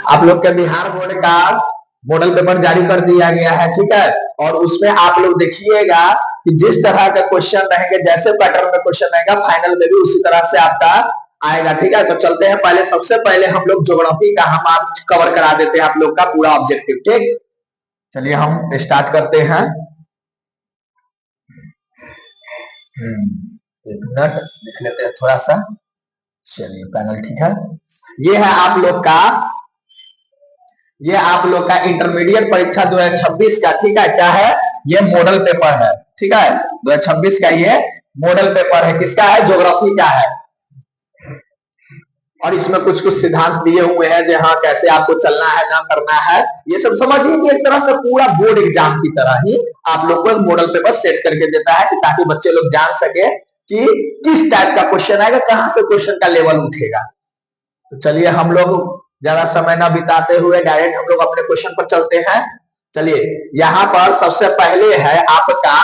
आप लोग के बिहार बोर्ड का मॉडल पेपर जारी कर दिया गया है, ठीक है। और उसमें आप लोग देखिएगा कि जिस तरह का क्वेश्चन रहेंगे, जैसे पैटर्न में क्वेश्चन रहेगा, फाइनल में भी उसी तरह से आपका आएगा, ठीक है। तो चलते हैं, पहले सबसे पहले हम लोग ज्योग्राफी का हम आप कवर करा देते हैं आप लोग का पूरा ऑब्जेक्टिव, ठीक। चलिए हम स्टार्ट करते हैं। एक मिनट लिख लेते हैं थोड़ा सा। चलिए पैनल, ठीक है। ये है आप लोग का, ये आप लोग का इंटरमीडिएट परीक्षा 2026 का, ठीक है। क्या है ये? मॉडल पेपर है, ठीक है। 2026 का ये मॉडल पेपर है। किसका है? ज्योग्राफी का है। और इसमें कुछ कुछ सिद्धांत दिए हुए हैं जहां कैसे आपको चलना है, ना करना है, ये सब समझिए कि एक तरह से पूरा बोर्ड एग्जाम की तरह ही आप लोग को एक मॉडल पेपर सेट करके देता है, कि ताकि बच्चे लोग जान सके कि किस टाइप का क्वेश्चन आएगा, कहां से क्वेश्चन का लेवल उठेगा। तो चलिए हम लोग ज्यादा समय ना बिताते हुए डायरेक्ट हम लोग अपने क्वेश्चन पर चलते हैं। चलिए यहाँ पर सबसे पहले है आपका,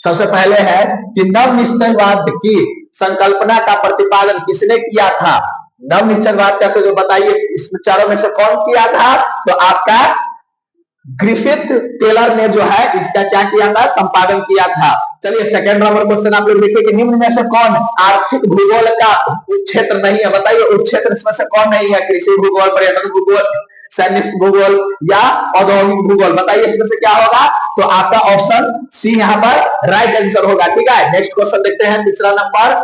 सबसे पहले है कि नव निश्चयवाद की संकल्पना का प्रतिपादन किसने किया था? नव निश्चयवाद कैसे, जो बताइए इस चारों में से कौन किया था? तो आपका ग्रिफिथ टेलर ने जो है इसका क्या किया था? संपादन किया था। चलिए सेकंड नंबर क्वेश्चन आप लोग देखिए कि निम्न में से कौन आर्थिक भूगोल का क्षेत्र नहीं है? बताइए उस क्षेत्र इसमें से कौन नहीं है? कृषि भूगोल, पर्यटन भूगोल, सैन्य भूगोल या औद्योगिक भूगोल? बताइए इसमें से क्या होगा? तो आपका ऑप्शन सी यहाँ पर राइट आंसर होगा, ठीक है। नेक्स्ट क्वेश्चन देखते हैं, तीसरा नंबर।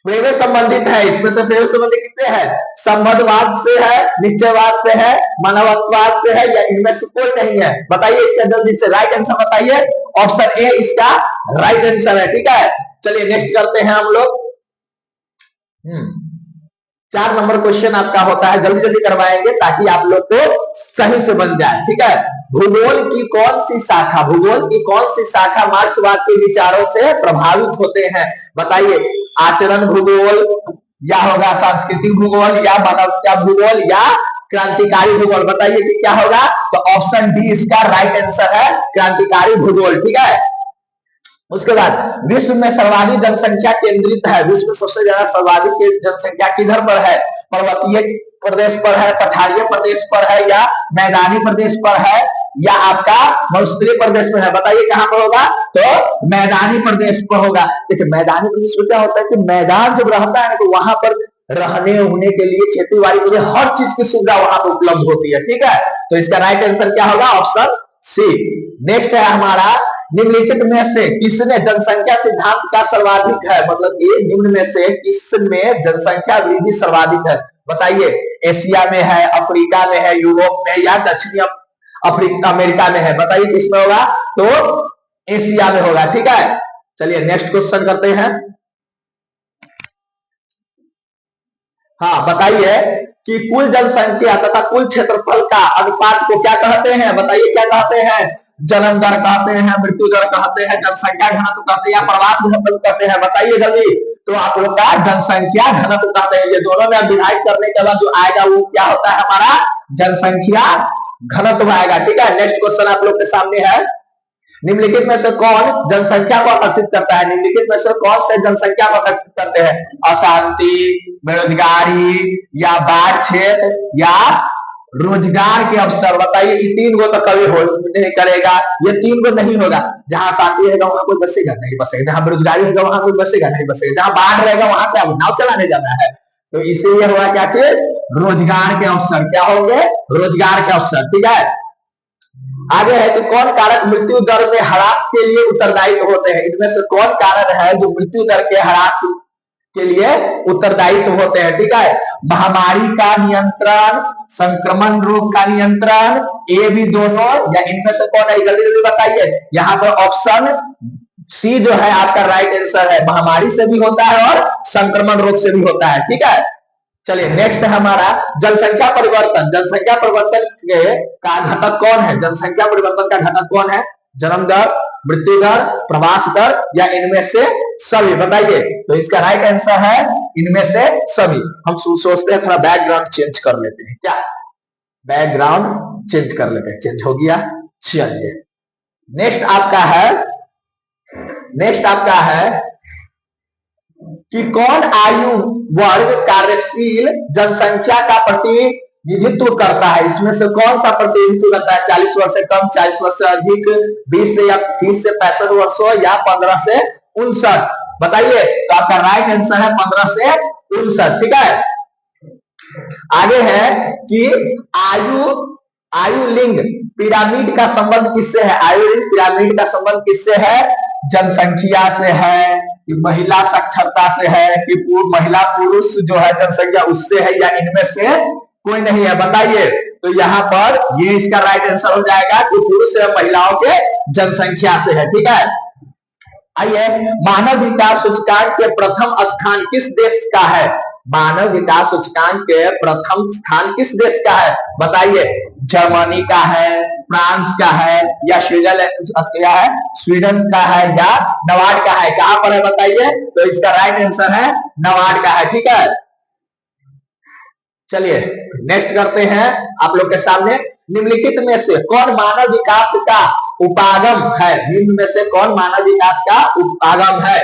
प्रेम संबंधित है, इसमें से प्रेम संबंधित किससे है? संबंधवाद से है, निश्चयवाद से है, मानववाद से है, या इनमें से कोई नहीं है? बताइए इसका जल्दी से राइट आंसर बताइए। ऑप्शन ए इसका राइट आंसर है, ठीक है। चलिए नेक्स्ट करते हैं हम लोग। 4 नंबर क्वेश्चन आपका होता है, जल्दी जल्दी करवाएंगे ताकि आप लोग को सही से बन जाए, ठीक है। भूगोल की कौन सी शाखा, भूगोल की कौन सी शाखा मार्क्सवाद के विचारों से प्रभावित होते हैं? बताइए आचरण भूगोल, या होगा सांस्कृतिक भूगोल, या मानवता भूगोल, या क्रांतिकारी भूगोल? बताइए कि क्या होगा? तो ऑप्शन डी इसका राइट आंसर है, क्रांतिकारी भूगोल, ठीक है। उसके बाद विश्व में सर्वाधिक जनसंख्या केंद्रित है, विश्व में सबसे ज्यादा सर्वाधिक जनसंख्या किधर पर है? पर्वतीय प्रदेश पर है, पठारीय प्रदेश पर है, या मैदानी प्रदेश पर है, या आपका मरुस्थलीय प्रदेश में है? बताइए कहां पर होगा? तो मैदानी प्रदेश पर होगा। देखिए मैदानी प्रदेश में क्या होता है कि मैदान जब रहता है तो वहां पर रहने उगने के लिए, खेती बाड़ी के लिए हर चीज की सुविधा वहां पर उपलब्ध होती है, ठीक है। तो इसका राइट आंसर क्या होगा? Option C. नेक्स्ट है हमारा, निम्नलिखित में से किसने जनसंख्या सिद्धांत का सर्वाधिक है? मतलब ये निम्न में से किसमें जनसंख्या वृद्धि सर्वाधिक है? बताइए एशिया में है, अफ्रीका में है, यूरोप में, या दक्षिणी अफ्रीका अमेरिका में है? बताइए किसमें होगा? तो एशिया में होगा, ठीक है। चलिए नेक्स्ट क्वेश्चन करते हैं। हाँ बताइए कि कुल जनसंख्या तथा कुल क्षेत्रफल का अनुपात को क्या कहते हैं? बताइए क्या कहते हैं? जन्म दर कहते हैं, मृत्यु दर कहते हैं, जनसंख्या घनत्व कहते हैं, या प्रवास घनत्व कहते हैं? बताइए जल्दी। तो आप लोग का जनसंख्या घनत्व कहते हैं। ये दोनों में डिवाइड करने के बाद जो आएगा वो क्या होता है? हमारा जनसंख्या घनत्व आएगा, ठीक है। नेक्स्ट क्वेश्चन आप लोग के सामने है, निम्नलिखित में से कौन जनसंख्या को आकर्षित करता है? निम्नलिखित में से कौन से जनसंख्या को आकर्षित करते हैं? अशांति, बेरोजगारी, या बाढ़ क्षेत्र, या रोजगार के अवसर? बताइए ये 3 गो तो कभी हो नहीं करेगा, ये 3 गो नहीं होगा। जहां शांति रहेगा वहां कोई बसेगा नहीं बसेगा, जहां बेरोजगारी रहेगा वहां कोई बसेगा नहीं बसेगा, जहां बाढ़ रहेगा वहां क्या नाव चलाने जाना है? तो इसीलिए हुआ क्या चीज? रोजगार के अवसर। क्या होंगे? रोजगार के अवसर, ठीक है। आगे है कि कौन कारक मृत्यु दर में ह्रास के लिए उत्तरदायी होते हैं? इनमें से कौन कारक है जो मृत्यु दर के ह्रास के लिए उत्तरदायित्व होते हैं, ठीक है। महामारी का नियंत्रण, संक्रमण रोग का नियंत्रण, ये भी दोनों, या इनमें से कौन है? जल्दी जल्दी बताइए। यहाँ पर ऑप्शन सी जो है आपका राइट आंसर है, महामारी से भी होता है और संक्रमण रोग से भी होता है, ठीक है। चलिए नेक्स्ट है हमारा जनसंख्या परिवर्तन। जनसंख्या परिवर्तन के का घटक कौन है? जनसंख्या परिवर्तन का घटक कौन है? जन्म दर, मृत्यु दर, प्रवास दर, या इनमें से सभी? बताइए। तो इसका राइट आंसर है इनमें से सभी। हम सोचते हैं थोड़ा बैकग्राउंड चेंज कर लेते हैं, क्या बैकग्राउंड चेंज कर लेते हैं? चेंज हो गया। चलिए नेक्स्ट आपका है, नेक्स्ट आपका है कि कौन आयु वर्ग कार्यशील जनसंख्या का प्रतिनिधित्व करता है, इसमें से कौन सा प्रतिनिधित्व करता है? 40 वर्ष से कम, 40 वर्ष से अधिक, 20 से या 30 से 65 वर्षों, या 15 से 59? बताइए। तो आपका राइट आंसर है 15 से 59। ठीक है। आगे है कि आयु लिंग पिरामिड का संबंध किससे है? आयु लिंग पिरामिड का संबंध किससे है? जनसंख्या से है, कि महिला साक्षरता से है, कि महिला पुरुष जो है जनसंख्या उससे है, या इनमें से कोई नहीं है? बताइए। तो यहाँ पर ये इसका राइट आंसर हो जाएगा कि पुरुष एवं महिलाओं के जनसंख्या से है। ठीक है। आइए, मानव विकास सूचकांक के प्रथम स्थान किस देश का है? मानव विकास सूचकांक के प्रथम स्थान किस देश का है? बताइए। जर्मनी का है, फ्रांस का है, या स्विट्जरलैंड क्या है, स्वीडन का है, या नवाड का है? कहां पर है बताइए। तो इसका राइट आंसर है नवाड का है। ठीक है। चलिए नेक्स्ट करते हैं आप लोग के सामने। निम्नलिखित में से कौन मानव विकास का उपागम है? निम्न में से कौन मानव विकास का उपागम है?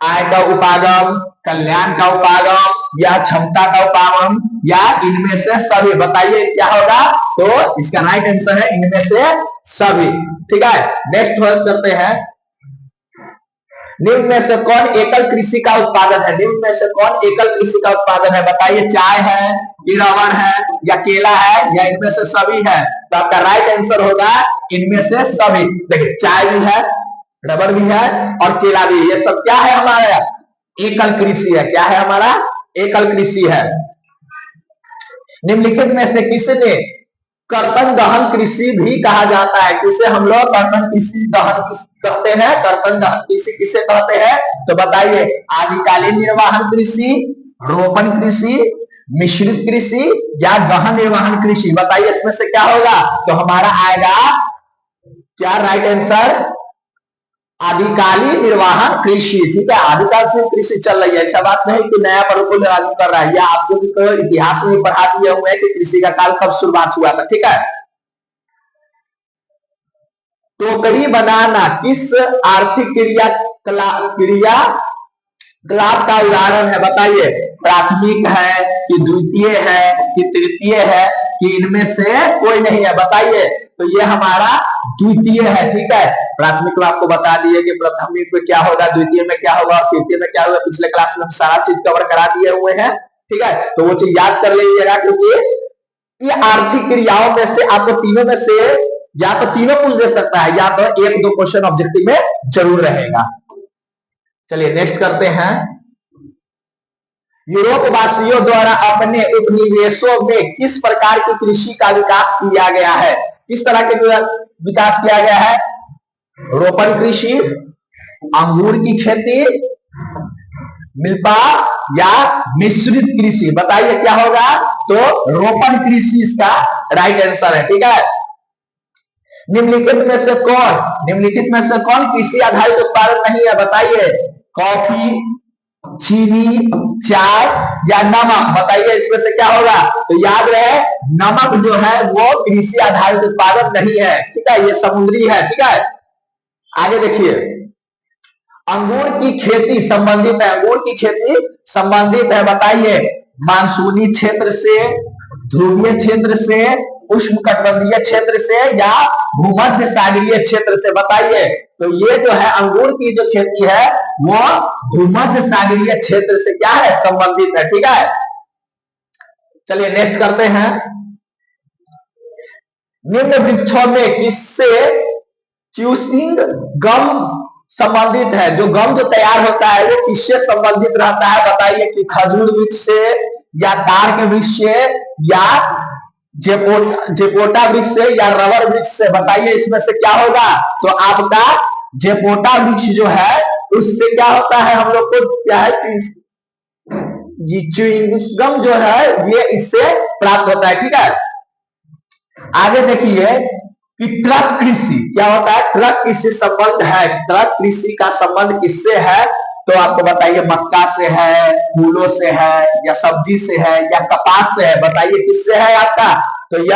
आय का उपागम, कल्याण का उपागम, या क्षमता का उपागम, या इनमें से सभी? बताइए क्या होगा। तो इसका राइट आंसर है इनमें से सभी। ठीक है। नेक्स्ट करते हैं। निम्न में से कौन एकल कृषि का उत्पादन है? निम्न में से कौन एकल कृषि का उत्पादन है? बताइए। चाय है, रबर है, या केला है, या इनमें से सभी है? तो आपका राइट आंसर होगा इनमें से सभी। देखिए, चाय भी है, रबर भी है, और केला भी है। ये सब क्या है? हमारा एकल कृषि है। क्या है? हमारा एकल कृषि है। निम्नलिखित में से किसने कर्तन गहन कृषि भी कहा जाता है? किसे हम लोग कर्तन कृषि गहन कहते हैं? कर्तन गहन कृषि किसे कहते हैं? तो बताइए। आदिकालीन निर्वाहन कृषि, रोपण कृषि, मिश्रित कृषि, या गहन निर्वाहन कृषि? बताइए इसमें से क्या होगा। तो हमारा आएगा क्या राइट आंसर? आदिकालीन निर्वाहन कृषि। ठीक है। आदिकालीन कृषि चल रही है, ऐसा बात नहीं कि नया प्रकोप लागू कर रहा है, या आपको भी तो इतिहास में पढ़ा दिए हुए हैं कि कृषि का काल कब शुरुआत हुआ था। ठीक है। टोकरी बनाना किस आर्थिक क्रियाकलाप का उदाहरण है? बताइए। प्राथमिक है, कि द्वितीय है, कि तृतीय है, कि इनमें से कोई नहीं है? बताइए। तो ये हमारा द्वितीय है। ठीक है। प्राथमिक में आपको बता दिए कि प्राथमिक में क्या होगा, द्वितीय में क्या होगा, और तृतीय में क्या होगा। पिछले क्लास में हम सारा चीज कवर करा दिए हुए हैं। ठीक है। तो वो चीज याद कर लीजिएगा, क्योंकि ये आर्थिक क्रियाओं में से आपको तीनों में से या तो तीनों पूछ दे सकता है, या तो एक दो क्वेश्चन ऑब्जेक्टिव में जरूर रहेगा। चलिए नेक्स्ट करते हैं। यूरोप वासियों द्वारा अपने उपनिवेशों में किस प्रकार की कृषि का विकास किया गया है? किस तरह के विकास किया गया है? रोपण कृषि, अंगूर की खेती, मिल्पा, या मिश्रित कृषि? बताइए क्या होगा। तो रोपण कृषि इसका राइट आंसर है। ठीक है। निम्नलिखित में से कौन कृषि आधारित उत्पादन नहीं है? बताइए। कॉफी, चीनी, चाय, या नमक? बताइए इसमें से क्या होगा। तो याद रहे, नमक जो है वो कृषि आधारित उत्पादन नहीं है। ठीक है। ये समुद्री है। ठीक है। आगे देखिए। अंगूर की खेती संबंधित है, अंगूर की खेती संबंधित है। बताइए। मानसूनी क्षेत्र से, ध्रुवीय क्षेत्र से, उष्णकटिबंधीय क्षेत्र से, या भूमध्य सागरीय क्षेत्र से? बताइए। तो ये जो है अंगूर की जो खेती है वो भूमध्य सागरीय क्षेत्र से क्या है? संबंधित है। ठीक है। चलिए नेक्स्ट करते हैं। निम्न वृक्षों में किससे च्यूसिंग गम संबंधित है? जो गम जो तैयार होता है वो किससे संबंधित रहता है? बताइए। कि खजूर वृक्ष से, या तार के वृक्ष से, या जेपोटा वृक्ष से, या रबर वृक्ष से? बताइए इसमें से क्या होगा। तो आपका जेपोटा वृक्ष जो है उससे क्या होता है, हम लोग को क्या है, च्युइंगम जो है ये इससे प्राप्त होता है। ठीक है। आगे देखिए कि ट्रक कृषि क्या होता है। ट्रक कृषि संबंध है, ट्रक कृषि का संबंध किससे है? तो आपको बताइए। मक्का से है, फूलों से है, या सब्जी से है, या कपास से है? बताइए किससे है आपका। तो यह